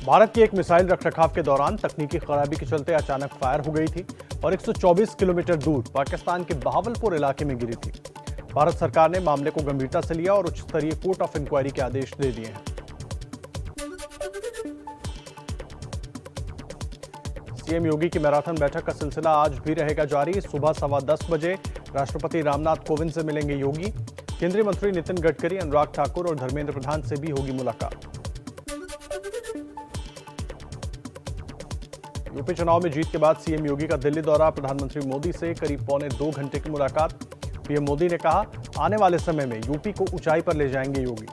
भारत की एक मिसाइल रखरखाव के दौरान तकनीकी खराबी के चलते अचानक फायर हो गई थी और 124 किलोमीटर दूर पाकिस्तान के बहावलपुर इलाके में गिरी थी। भारत सरकार ने मामले को गंभीरता से लिया और उच्च स्तरीय कोर्ट ऑफ इंक्वायरी के आदेश दे दिए हैं। सीएम योगी की मैराथन बैठक का सिलसिला आज भी रहेगा जारी। सुबह 10:15 बजे राष्ट्रपति रामनाथ कोविंद से मिलेंगे योगी। केंद्रीय मंत्री नितिन गडकरी, अनुराग ठाकुर और धर्मेंद्र प्रधान से भी होगी मुलाकात। यूपी चुनाव में जीत के बाद सीएम योगी का दिल्ली दौरा, प्रधानमंत्री मोदी से करीब 1.25 घंटे की मुलाकात। पीएम मोदी ने कहा, आने वाले समय में यूपी को ऊंचाई पर ले जाएंगे योगी।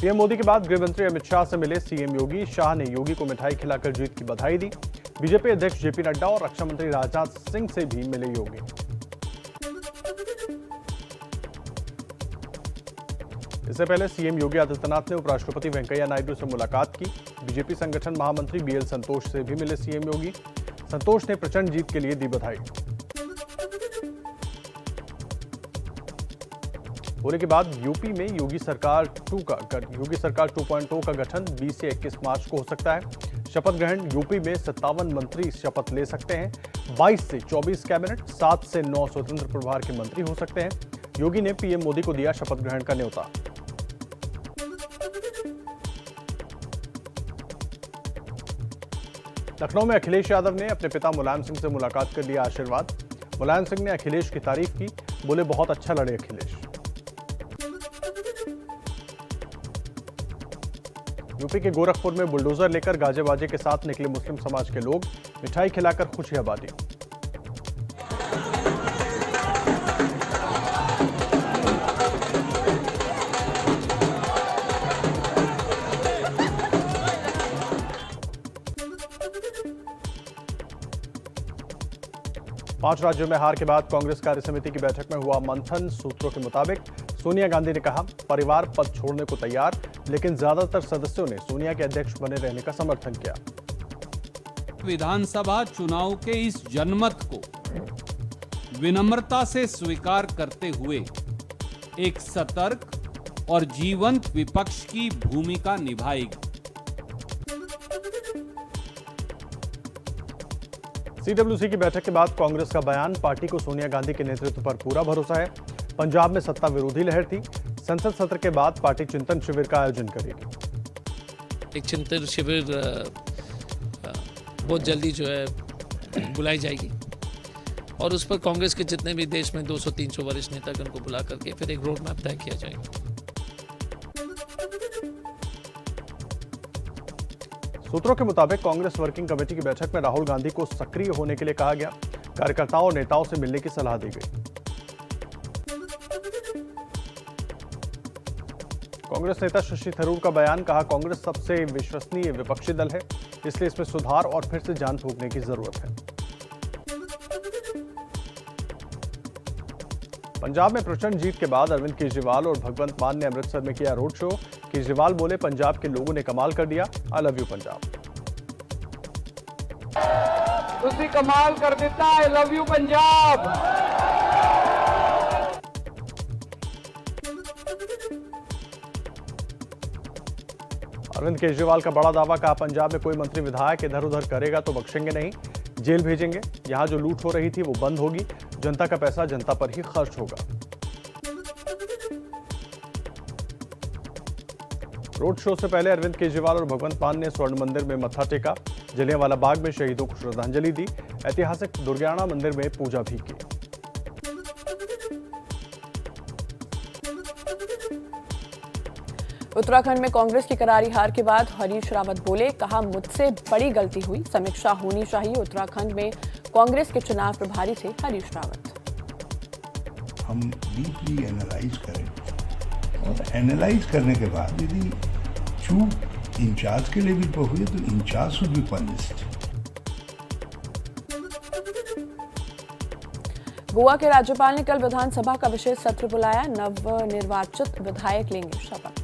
पीएम मोदी के बाद गृह मंत्री अमित शाह से मिले सीएम योगी। शाह ने योगी को मिठाई खिलाकर जीत की बधाई दी। बीजेपी अध्यक्ष जेपी नड्डा और रक्षा मंत्री राजनाथ सिंह से भी मिले योगी। इससे पहले सीएम योगी आदित्यनाथ ने उपराष्ट्रपति वेंकैया नायडू से मुलाकात की। बीजेपी संगठन महामंत्री बीएल संतोष से भी मिले सीएम योगी। संतोष ने प्रचंड जीत के लिए दी बधाई। होली के बाद यूपी में योगी सरकार 2.0 का गठन 20 से 21 मार्च को हो सकता है। शपथ ग्रहण यूपी में 57 मंत्री शपथ ले सकते हैं। 22 से 24 कैबिनेट, 7 से 9 स्वतंत्र प्रभार के मंत्री हो सकते हैं। योगी ने पीएम मोदी को दिया शपथ ग्रहण का न्योता। लखनऊ में अखिलेश यादव ने अपने पिता मुलायम सिंह से मुलाकात कर लिया आशीर्वाद। मुलायम सिंह ने अखिलेश की तारीफ की, बोले बहुत अच्छा लड़े अखिलेश। यूपी के गोरखपुर में बुलडोजर लेकर गाजे बाजे के साथ निकले मुस्लिम समाज के लोग, मिठाई खिलाकर खुशियां बांटी। पांच राज्यों में हार के बाद कांग्रेस कार्य समिति की बैठक में हुआ मंथन। सूत्रों के मुताबिक सोनिया गांधी ने कहा, परिवार पद छोड़ने को तैयार, लेकिन ज्यादातर सदस्यों ने सोनिया के अध्यक्ष बने रहने का समर्थन किया। विधानसभा चुनाव के इस जनमत को विनम्रता से स्वीकार करते हुए एक सतर्क और जीवंत विपक्ष की भूमिका निभाएगी। सीडब्ल्यूसी की बैठक के बाद कांग्रेस का बयान, पार्टी को सोनिया गांधी के नेतृत्व पर पूरा भरोसा है। पंजाब में सत्ता विरोधी लहर थी। संसद सत्र के बाद पार्टी चिंतन शिविर का आयोजन करेगी। एक चिंतन शिविर बहुत जल्दी जो है बुलाई जाएगी और उस पर कांग्रेस के जितने भी देश में 200-300 वरिष्ठ नेता उनको बुला करके फिर एक रोड मैप तय किया जाएगा। सूत्रों के मुताबिक कांग्रेस वर्किंग कमेटी की बैठक में राहुल गांधी को सक्रिय होने के लिए कहा गया। कार्यकर्ताओं और नेताओं से मिलने की सलाह दी गई। कांग्रेस नेता शशि थरूर का बयान, कहा कांग्रेस सबसे विश्वसनीय विपक्षी दल है, इसलिए इसमें सुधार और फिर से जान फूंकने की जरूरत है। पंजाब में प्रचंड जीत के बाद अरविंद केजरीवाल और भगवंत मान ने अमृतसर में किया रोड शो। केजरीवाल बोले, पंजाब के लोगों ने कमाल कर दिया, आई लव यू पंजाब। तुसी कमाल कर दिता, I love you Punjab. Arvind Kejriwal का बड़ा दावा, कहा पंजाब में कोई मंत्री विधायक इधर उधर करेगा तो बख्शेंगे नहीं, जेल भेजेंगे। यहां जो लूट हो रही थी वो बंद होगी, जनता का पैसा जनता पर ही खर्च होगा। रोड शो से पहले अरविंद केजरीवाल और भगवंत मान ने स्वर्ण मंदिर में मत्था टेका। जलियांवाला बाग में शहीदों को श्रद्धांजलि दी। ऐतिहासिक दुर्गियाना मंदिर में पूजा भी की। उत्तराखंड में कांग्रेस की करारी हार के बाद हरीश रावत बोले, कहा मुझसे बड़ी गलती हुई, समीक्षा होनी चाहिए। उत्तराखंड में कांग्रेस के चुनाव प्रभारी थे हरीश रावत। हम डीपली एनालाइज करें और एनालाइज करने के बाद यदि चूक इंचार्ज के लिए भी हुई तो incharge should be punished. Goa के राज्यपाल ने कल विधानसभा का विशेष सत्र बुलाया। नवनिर्वाचित विधायक लेंगे शपथ।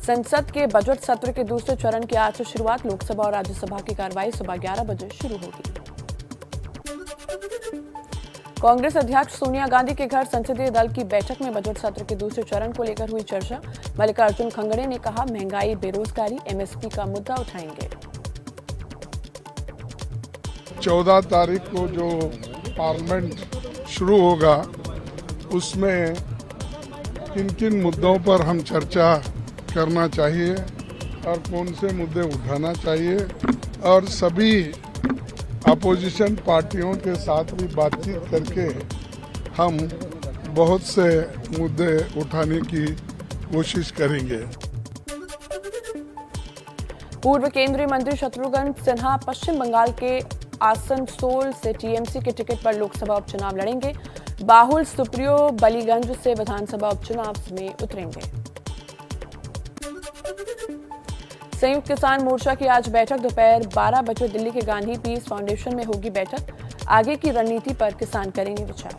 संसद के बजट सत्र के दूसरे चरण की आज से शुरुआत। लोकसभा और राज्यसभा की कार्रवाई सुबह 11 बजे शुरू होगी। कांग्रेस अध्यक्ष सोनिया गांधी के घर संसदीय दल की बैठक में बजट सत्र के दूसरे चरण को लेकर हुई चर्चा। मल्लिकार्जुन खड़गे ने कहा, महंगाई, बेरोजगारी, एमएसपी का मुद्दा उठाएंगे। 14 तारीख को जो पार्लियामेंट शुरू होगा उसमें किन किन मुद्दों पर हम चर्चा करना चाहिए और कौन से मुद्दे उठाना चाहिए, और सभी अपोजिशन पार्टियों के साथ भी बातचीत करके हम बहुत से मुद्दे उठाने की कोशिश करेंगे। पूर्व केंद्रीय मंत्री शत्रुघ्न सिन्हा पश्चिम बंगाल के आसनसोल से टीएमसी के टिकट पर लोकसभा उपचुनाव लड़ेंगे। बाहुल सुप्रियो बलीगंज से विधानसभा उपचुनाव में उतरेंगे। संयुक्त किसान मोर्चा की आज बैठक दोपहर 12 बजे दिल्ली के गांधी पीस फाउंडेशन में होगी बैठक। आगे की रणनीति पर किसान करेंगे विचार।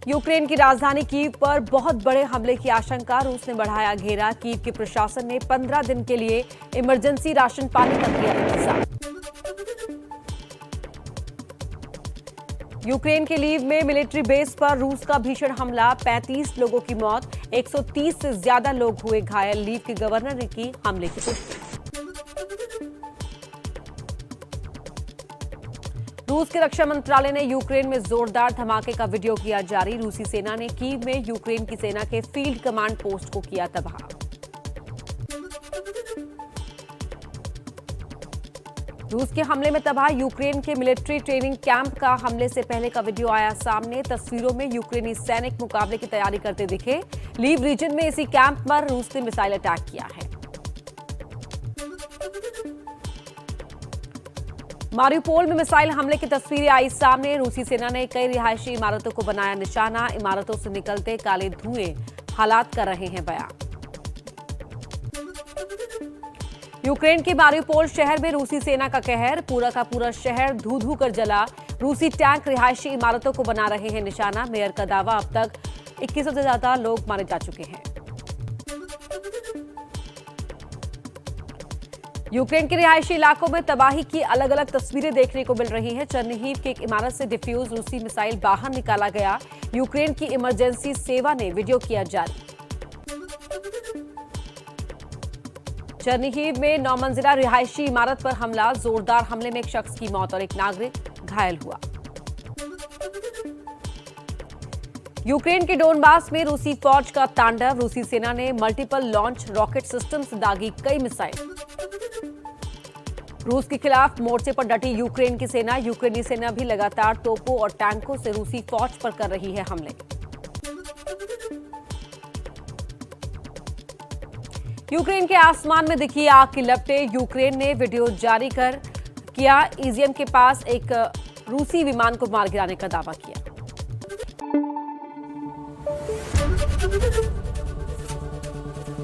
यूक्रेन की राजधानी कीव पर बहुत बड़े हमले की आशंका, रूस ने बढ़ाया घेरा। कीव के प्रशासन ने 15 दिन के लिए इमरजेंसी राशन पानी का किया इंतजाम। यूक्रेन के लीव में मिलिट्री बेस पर रूस का भीषण हमला, 35 लोगों की मौत, 130 से ज्यादा लोग हुए घायल। लीव के गवर्नर ने की हमले की पुष्टि। रूस के रक्षा मंत्रालय ने यूक्रेन में जोरदार धमाके का वीडियो किया जारी। रूसी सेना ने कीव में यूक्रेन की सेना के फील्ड कमांड पोस्ट को किया तबाह। रूस के हमले में तबाह यूक्रेन के मिलिट्री ट्रेनिंग कैंप का हमले से पहले का वीडियो आया सामने। तस्वीरों में यूक्रेनी सैनिक मुकाबले की तैयारी करते दिखे। लीव रीजन में इसी कैंप पर रूस ने मिसाइल अटैक किया है। मारिउपोल में मिसाइल हमले की तस्वीरें आई सामने। रूसी सेना ने कई रिहायशी इमारतों को बनाया निशाना। इमारतों से निकलते काले धुएं हालात कर रहे हैं बयां। यूक्रेन के मारिउपोल शहर में रूसी सेना का कहर, पूरा का पूरा शहर धू धू कर जला। रूसी टैंक रिहायशी इमारतों को बना रहे हैं निशाना। मेयर का दावा, अब तक 2100 से ज्यादा लोग मारे जा चुके हैं। यूक्रेन के रिहायशी इलाकों में तबाही की अलग अलग तस्वीरें देखने को मिल रही हैं। चर्निहीव की एक इमारत से डिफ्यूज रूसी मिसाइल बाहर निकाला गया। यूक्रेन की इमरजेंसी सेवा ने वीडियो किया जारी। चर्निहीव में 9 मंजिला रिहायशी इमारत पर हमला, जोरदार हमले में एक शख्स की मौत और एक नागरिक घायल हुआ। यूक्रेन के डोनबास में रूसी फौज का तांडव, रूसी सेना ने मल्टीपल लॉन्च रॉकेट सिस्टम से दागी कई मिसाइल। रूस के खिलाफ मोर्चे पर डटी यूक्रेन की सेना, यूक्रेनी सेना भी लगातार तोपों और टैंकों से रूसी फौज पर कर रही है हमले। यूक्रेन के आसमान में दिखी आग की लपटें, यूक्रेन ने वीडियो जारी कर किया इजियम के पास एक रूसी विमान को मार गिराने का दावा किया।